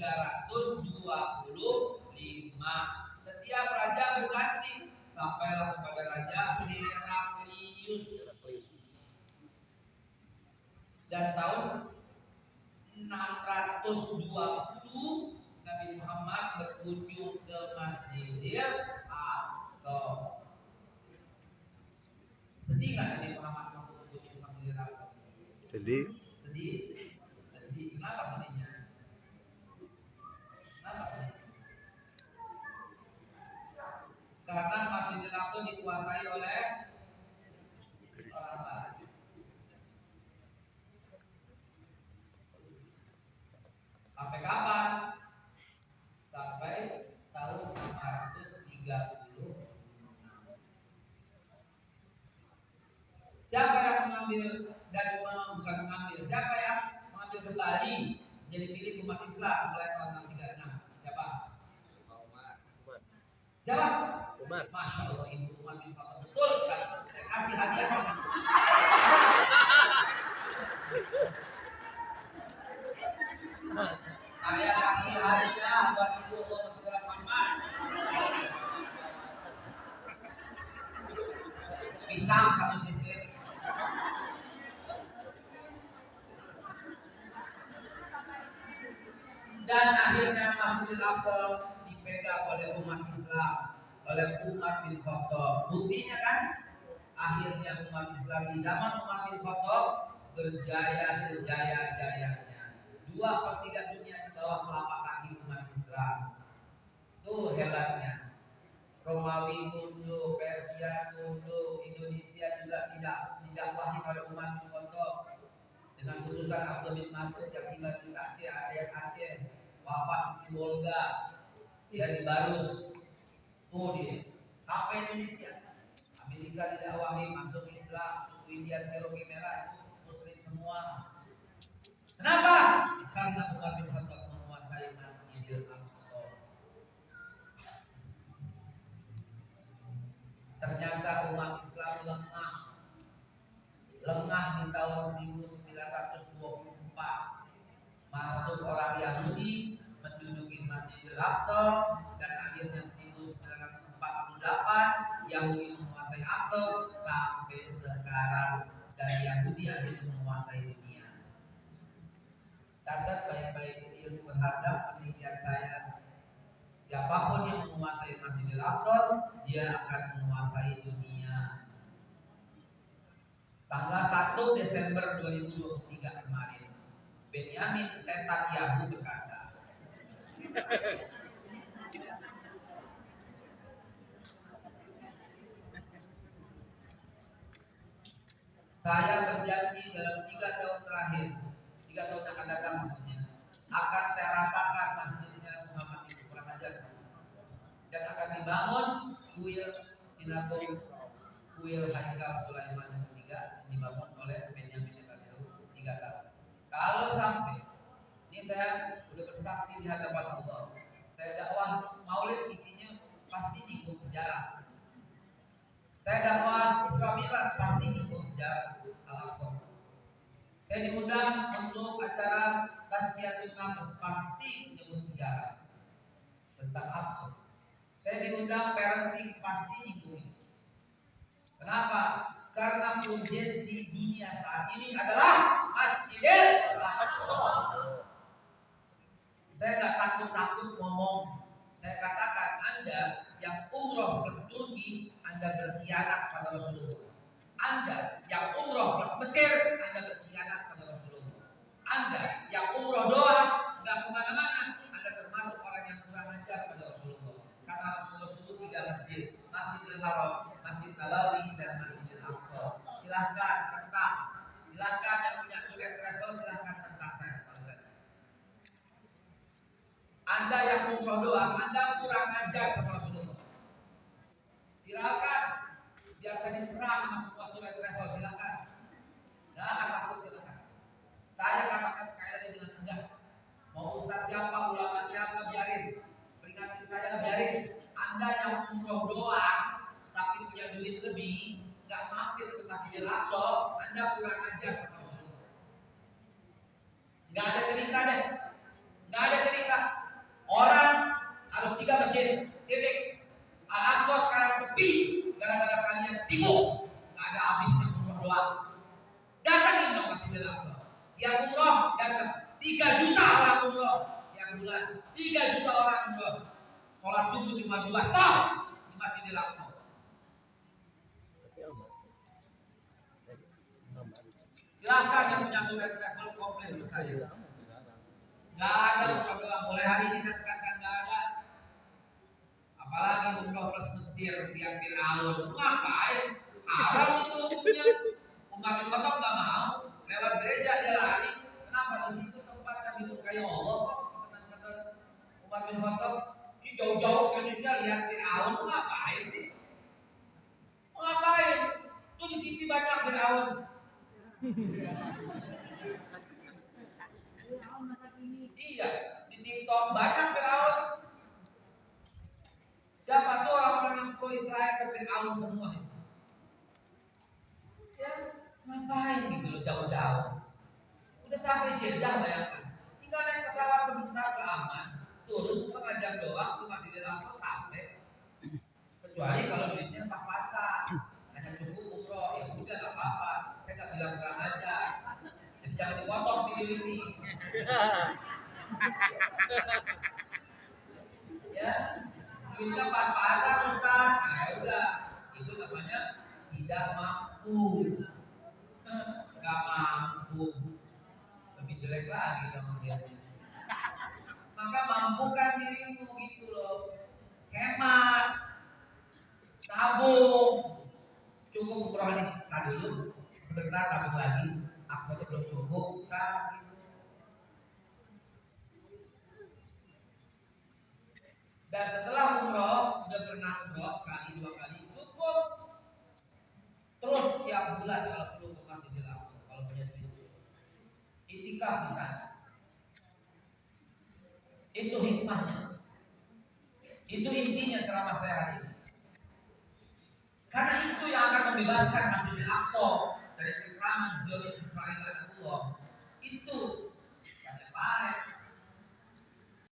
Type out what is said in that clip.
325. Setiap raja berganti sampailah kepada Raja Heraklius. Dan tahun 620 Nabi Muhammad berkunjung ke Masjidil Aqsa. Sedih nggak Nabi Muhammad waktu berkunjung ke Masjidil Aqsa? Sedih. Sedih. Sedih. Kenapa sedihnya? Kenapa sedih? Karena Masjidil Aqsa dikuasai oleh orang lain. Sampai kapan? Sampai tahun 630. Siapa yang mengambil dan bukan mengambil? Siapa yang mengambil kembali jadi milik umat Islam mulai tahun 636? Siapa? Siapa? Umar. Masya Allah, Ibu Umar bin Khattab. Betul sekali. Saya kasih hadiah. Saya kasih hadiah buat Ibu Saudara Muhammad. Pisang satu sisir. Dan akhirnya Masjidil Aqsa dipegang oleh umat Islam, oleh Umar bin Khattab. Buktinya kan, akhirnya umat Islam di zaman Umar bin Khattab berjaya sejaya-jayanya. 2/3 dunia di bawah telapak kaki umat Islam. Tuh hebatnya. Romawi tunduk, Persia tunduk, Indonesia juga tidak didakwahi oleh Umar bin Khattab. Dengan putusan Abdul bin Mas'ud yang tiba di Aceh, alias Aceh, wafat di Sibolga, dia di Barus, tuh dia, sampai Indonesia. Amerika didakwahi masuk Islam, suku India Cherokee merah itu Muslim semua. Kenapa? Karena Umar bin Khattab menguasai Masjidil Aqsa. Ternyata umat Islam lengah di tahun 1924. Masuk orang Yahudi menduduki Masjidil Aqsa, dan akhirnya 1948 Yahudi menguasai Aqsa sampai sekarang, dan Yahudi akhirnya menguasai dunia. Catat baik-baik, ini ilmu berharga penelitian saya. Siapapun yang menguasai Masjidil Aqsa, dia akan menguasai dunia. Tanggal 1 Desember 2023 kemarin, Benyamin Netanyahu berkata, saya berjanji dalam 3 tahun terakhir, 3 tahun yang akan datang maksudnya, akan saya ratakan masjidnya Muhammad itu kurang ajar, dan akan dibangun kuil sinagog, kuil Haikal Sulaiman yang ketiga, dibangun oleh Benyamin Netanyahu 3 tahun. Kalau sampai ini, saya udah bersaksi di hadapan Allah, saya dakwah maulid isinya pasti nyinggung sejarah. Saya dakwah Isra Mi'raj pasti nyinggung sejarah Al-Aqsa. Saya diundang untuk acara Tazkiyatun Nafs pasti nyebut sejarah tentang Aqsa. Saya diundang parenting pasti nyinggung. Kenapa? Karena urgensi dunia saat ini adalah Masjidil Aqsa. Saya nggak takut-takut ngomong. Saya katakan, Anda yang umroh plus Turki, Anda berkhianat pada Rasulullah. Anda yang umroh plus Mesir, Anda berkhianat pada Rasulullah. Anda yang umroh doang, nggak kemana-mana, Anda termasuk orang yang kurang ajar pada Rasulullah. Karena Rasulullah sebut 3 masjid, Masjidil Haram, Masjid Nabawi, dan Masjidil Aqsa. Silahkan tentang, silahkan yang punya tour and travel, silahkan tentang saya. Anda yang umroh doang, Anda kurang ajar sama Rasulullah. Silakan, biar saya diserang sama semua tour and travel, silakan. Jangan takut, silakan. Saya katakan sekali lagi dengan tegas, mau ustaz siapa, ulama siapa, biarin. Peringatin saya, biarin. Anda yang umroh doang, tapi punya duit lebih, nggak mampir ke Masjidil Aqsa, Anda kurang ajar sama Rasulullah. Nggak ada cerita deh, nggak ada cerita. 3 juta orang umroh yang bulan, 3 juta orang umroh. Sholat subuh cuma 2 saf di Masjidil Aqsa. Silahkan yang punya turis travel komplain ke saya. Gak ada umroh doang. Mulai hari ini saya tekankan gak ada. Apalagi umroh plus Mesir tiang Fir'aun. Ngapain? Haram itu hukumnya. Umar bin Khattab gak mau. Lewat gereja dia lari. Kenapa? Di situ tempat yang diberkahi Allah kok. Kata Umar bin Khattab, ini jauh-jauh ke Indonesia lihat Fir'aun. Ngapain sih? Ngapain? Tuh di TV banyak Fir'aun. Iya, di TikTok banyak Fir'aun. Siapa tuh orang-orang yang pro Israel ke Fir'aun semua itu? Ya, ngapain gitu loh jauh-jauh? Udah sampai Jeddah bayangkan. Tinggal naik pesawat sebentar ke Amman, turun setengah jam doang cuma di langsung sampai. Kecuali kalau duitnya pas-pasan, hanya cukup umroh, ya udah gak apa-apa. Saya gak bilang kurang ajar. Jadi jangan dipotong video ini. Ya, duitnya pas-pasan Ustaz. Nah, ya udah, itu namanya tidak mampu. Gak mampu. Lebih jelek lagi dong dia. Maka mampukan dirimu gitu loh. Hemat, tabung. Cukup umroh nih, tadi dulu. Sebentar tabung lagi. Aksanya belum cukup, gitu. Dan setelah umroh, sudah pernah umroh sekali, 2 kali, cukup. Terus tiap bulan kalau perlu ke Masjidil Aqsa, kalau punya duit. Itikaf di sana. Itu hikmahnya. Itu intinya ceramah saya hari ini. Karena itu yang akan membebaskan Masjidil Aqsa dari cengkraman Zionis Israel dan Allah. Itu yang lain.